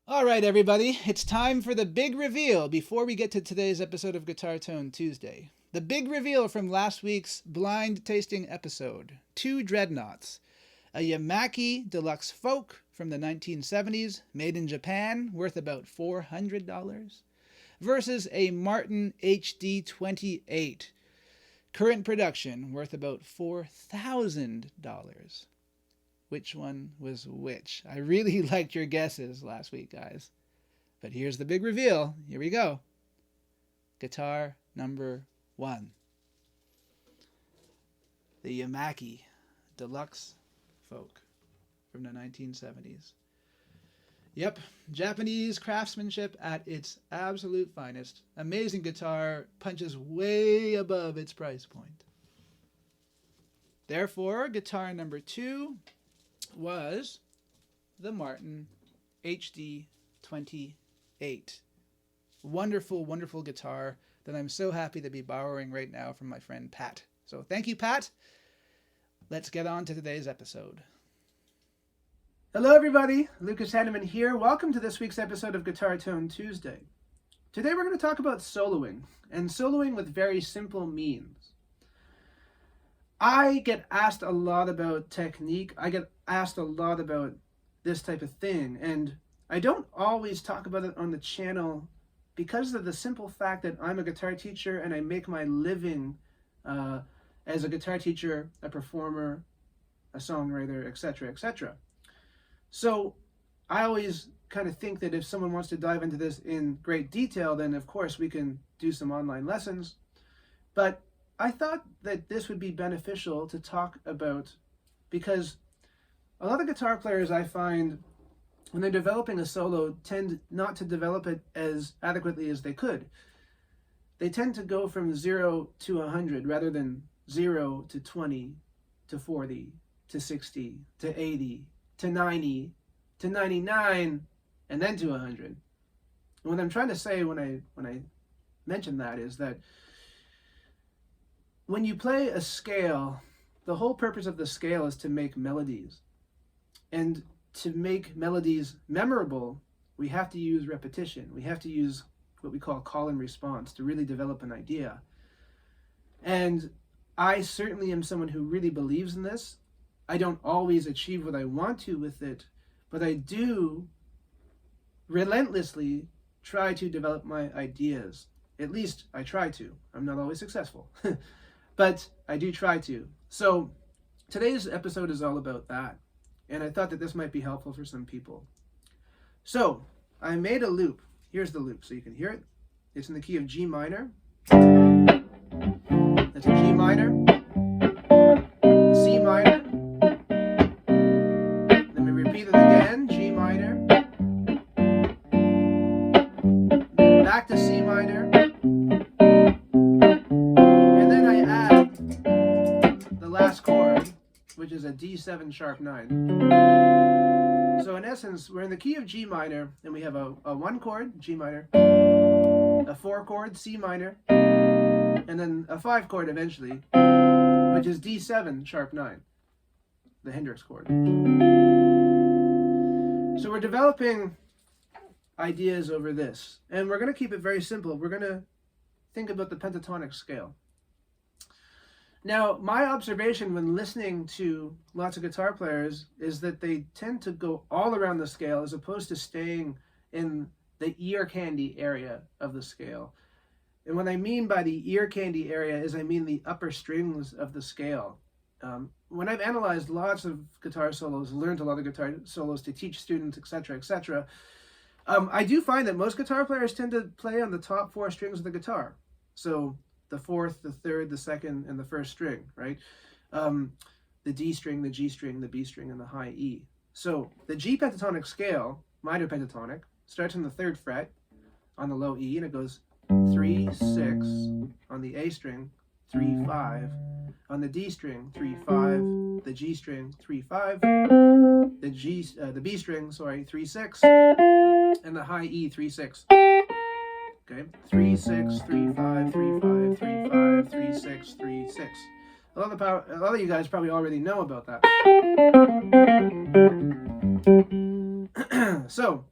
All right, everybody, it's time for the big reveal before we get to today's episode of Guitar Tone Tuesday. The big reveal from last week's blind tasting episode. Two dreadnoughts. A Yamaki Deluxe Folk from the 1970s, made in Japan, worth about $400, versus a Martin HD28, current production, worth about $4,000. Which one was which? I really liked your guesses last week, guys. But here's the big reveal. Here we go. Guitar number 1. The Yamaki Deluxe Folk from the 1970s. Yep, Japanese craftsmanship at its absolute finest. Amazing guitar, punches way above its price point. Therefore, guitar number 2 was the Martin HD28. Wonderful, wonderful guitar that I'm so happy to be borrowing right now from my friend Pat. So thank you, Pat. Let's get on to today's episode. Hello, everybody. Lucas Haneman here. Welcome to this week's episode of Guitar Tone Tuesday. Today we're going to talk about soloing, and soloing with very simple means. I get asked a lot about technique. I get asked a lot about this type of thing, and I don't always talk about it on the channel because of the simple fact that I'm a guitar teacher and I make my living as a guitar teacher, a performer, a songwriter, etc., etc. So I always kind of think that if someone wants to dive into this in great detail, then of course we can do some online lessons. But I thought that this would be beneficial to talk about because a lot of guitar players, I find, when they're developing a solo, tend not to develop it as adequately as they could. They tend to go from 0 to 100 rather than 0 to 20 to 40 to 60 to 80 to 90 to 99 and then to 100. And what I'm trying to say when I mention that is that when you play a scale, the whole purpose of the scale is to make melodies. And to make melodies memorable, we have to use repetition. We have to use what we call and response to really develop an idea. And I certainly am someone who really believes in this. I don't always achieve what I want to with it, but I do relentlessly try to develop my ideas. At least I try to. I'm not always successful. But I do try to. So today's episode is all about that. And I thought that this might be helpful for some people. So I made a loop. Here's the loop so you can hear it. It's in the key of G minor. That's a G minor. C minor. Let me repeat it again. G minor. Back to C minor. Which is a D7 sharp 9. So in essence, we're in the key of G minor, and we have a 1 chord, G minor, a 4 chord, C minor, and then a 5 chord eventually, which is D7 sharp 9, the Hendrix chord. So we're developing ideas over this, and we're going to keep it very simple. We're going to think about the pentatonic scale. Now, my observation when listening to lots of guitar players is that they tend to go all around the scale as opposed to staying in the ear candy area of the scale. And what I mean by the ear candy area is I mean the upper strings of the scale. When I've analyzed lots of guitar solos, learned a lot of guitar solos to teach students, etc., etc., I do find that most guitar players tend to play on the top 4 strings of the guitar. So the 4th, the 3rd, the 2nd, and the 1st string, right? The D string, the G string, the B string, and the high E. So the G pentatonic scale, minor pentatonic, starts on the 3rd fret on the low E, and it goes 3, 6, on the A string, 3, 5, on the D string, 3, 5, the G string, 3, 5, the B string, 3, 6, and the high E, 3, 6. Okay, 3, 6, 3, 5, 3, 5, 3, 5, 3, 6, 3, 6. A lot of you guys probably already know about that. So,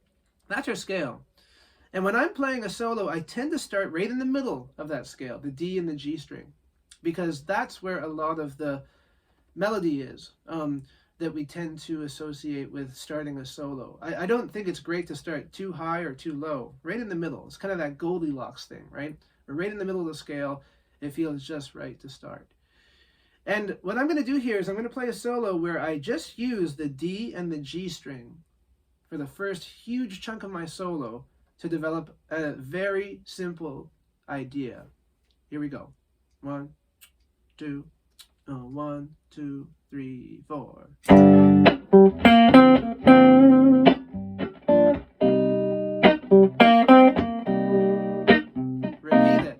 That's our scale. And when I'm playing a solo, I tend to start right in the middle of that scale, the D and the G string, because that's where a lot of the melody is, that we tend to associate with starting a solo. I don't think it's great to start too high or too low. Right in the middle. It's kind of that Goldilocks thing, right? We're right in the middle of the scale. It feels just right to start. And what I'm going to do here is I'm going to play a solo where I just use the D and the G string for the first huge chunk of my solo to develop a very simple idea. Here we go. 1, 2, 1, 2, 3, 4. Repeat it.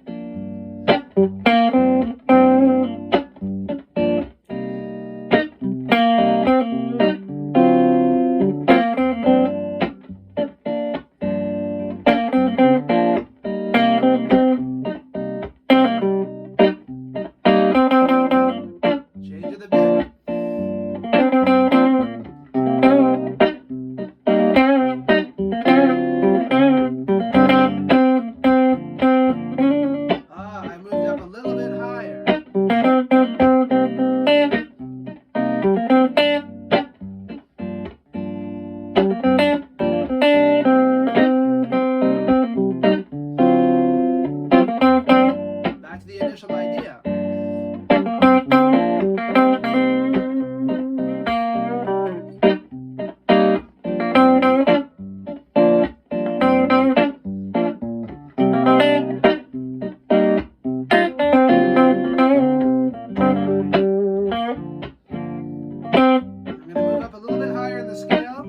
Change it a bit. I moved up a little bit higher. Back to the initial idea. I'm going to move up a little bit higher in the scale.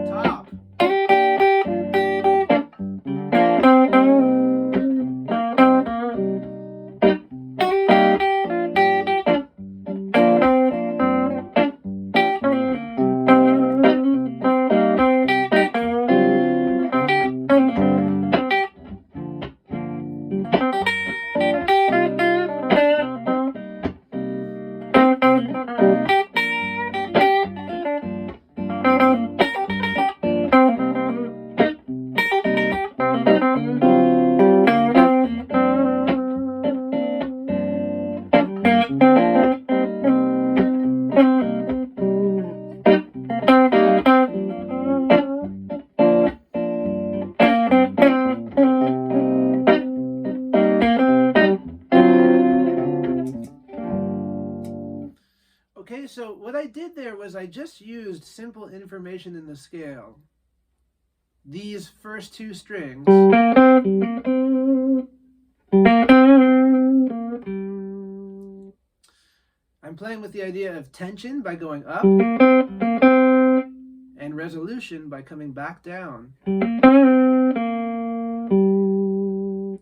Top. Okay, so what I did there was I just used simple information in the scale. These first two strings. I'm playing with the idea of tension by going up and resolution by coming back down.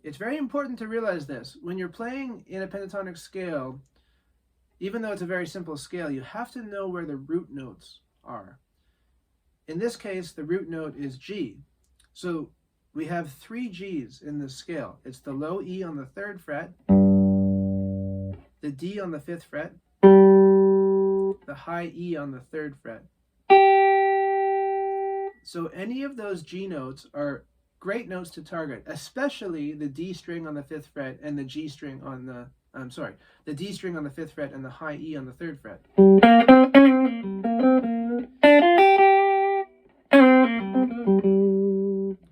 It's very important to realize this. When you're playing in a pentatonic scale, even though it's a very simple scale, you have to know where the root notes are. In this case, the root note is G. So we have 3 G's in this scale. It's the low E on the 3rd fret, the D on the 5th fret, the high E on the 3rd fret. So any of those G notes are great notes to target, especially the D string on the 5th fret and the G string on the the D string on the 5th fret and the high E on the 3rd fret.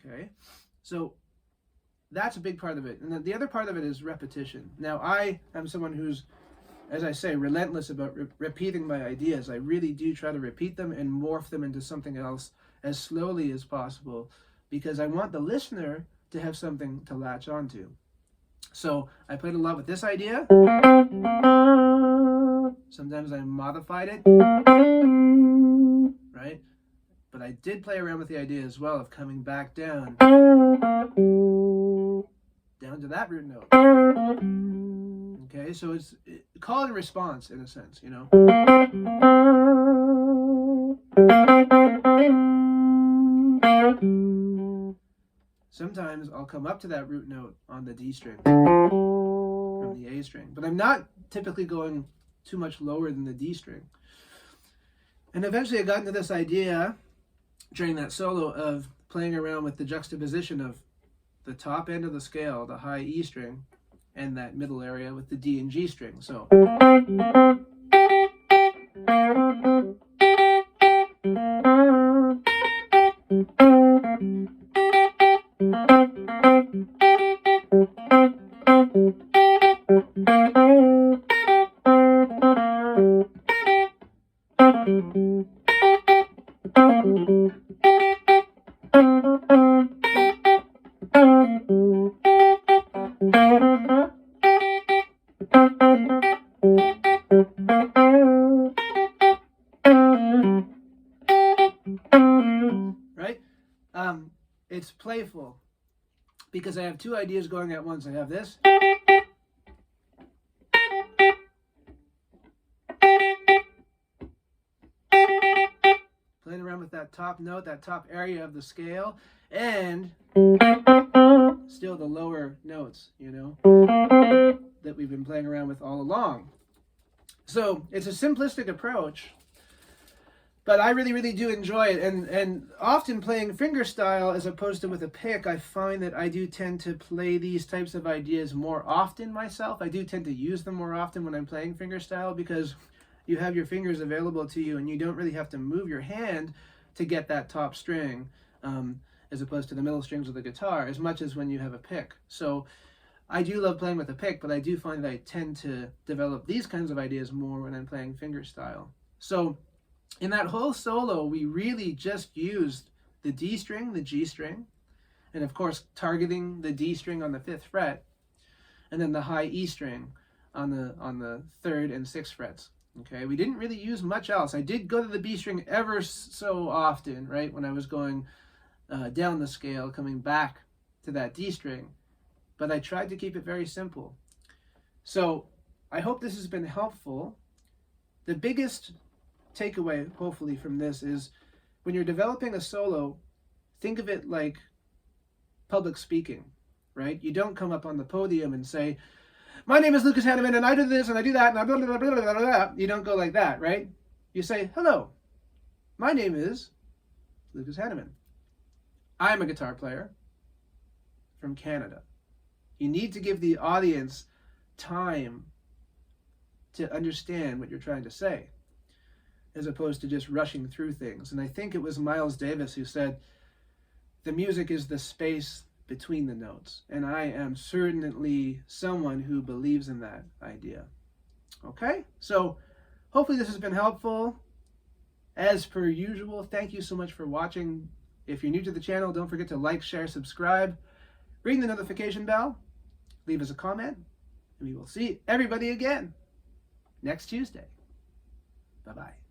Okay, so that's a big part of it. And then the other part of it is repetition. Now, I am someone who's, as I say, relentless about repeating my ideas. I really do try to repeat them and morph them into something else as slowly as possible, because I want the listener to have something to latch onto. So I played a lot with this idea. Sometimes I modified it, right? But I did play around with the idea as well of coming back down to that root note. Okay, so it's call and response in a sense, you know. sometimes I'll come up to that root note on the D string from the A string, but I'm not typically going too much lower than the D string. And eventually I got into this idea during that solo of playing around with the juxtaposition of the top end of the scale, the high E string, and that middle area with the D and G string. So right? It's playful because I have two ideas going at once. I have this. Playing around with that top note, that top area of the scale, and still the lower notes, you know, that we've been playing around with all along. So it's a simplistic approach, but I really, really do enjoy it. And often playing fingerstyle as opposed to with a pick, I find that I do tend to play these types of ideas more often myself. I do tend to use them more often when I'm playing fingerstyle because you have your fingers available to you and you don't really have to move your hand to get that top string as opposed to the middle strings of the guitar as much as when you have a pick. So I do love playing with a pick, but I do find that I tend to develop these kinds of ideas more when I'm playing fingerstyle. So in that whole solo, we really just used the D string, the G string, and of course targeting the D string on the 5th fret, and then the high E string on the 3rd and 6th frets. Okay, we didn't really use much else. I did go to the B string ever so often, right, when I was going down the scale, coming back to that D string, but I tried to keep it very simple. So I hope this has been helpful. The biggest takeaway, hopefully, from this is when you're developing a solo, think of it like public speaking, right? You don't come up on the podium and say, "My name is Lucas Haneman, and I do this, and I do that, and I blah, blah, blah, blah, blah, blah." You don't go like that, right? You say, "Hello, my name is Lucas Haneman. I'm a guitar player from Canada." You need to give the audience time to understand what you're trying to say, as opposed to just rushing through things. And I think it was Miles Davis who said, the music is the space between the notes. And I am certainly someone who believes in that idea. Okay, so hopefully this has been helpful. As per usual, thank you so much for watching. If you're new to the channel, don't forget to like, share, subscribe, ring the notification bell, leave us a comment, and we will see everybody again next Tuesday. Bye-bye.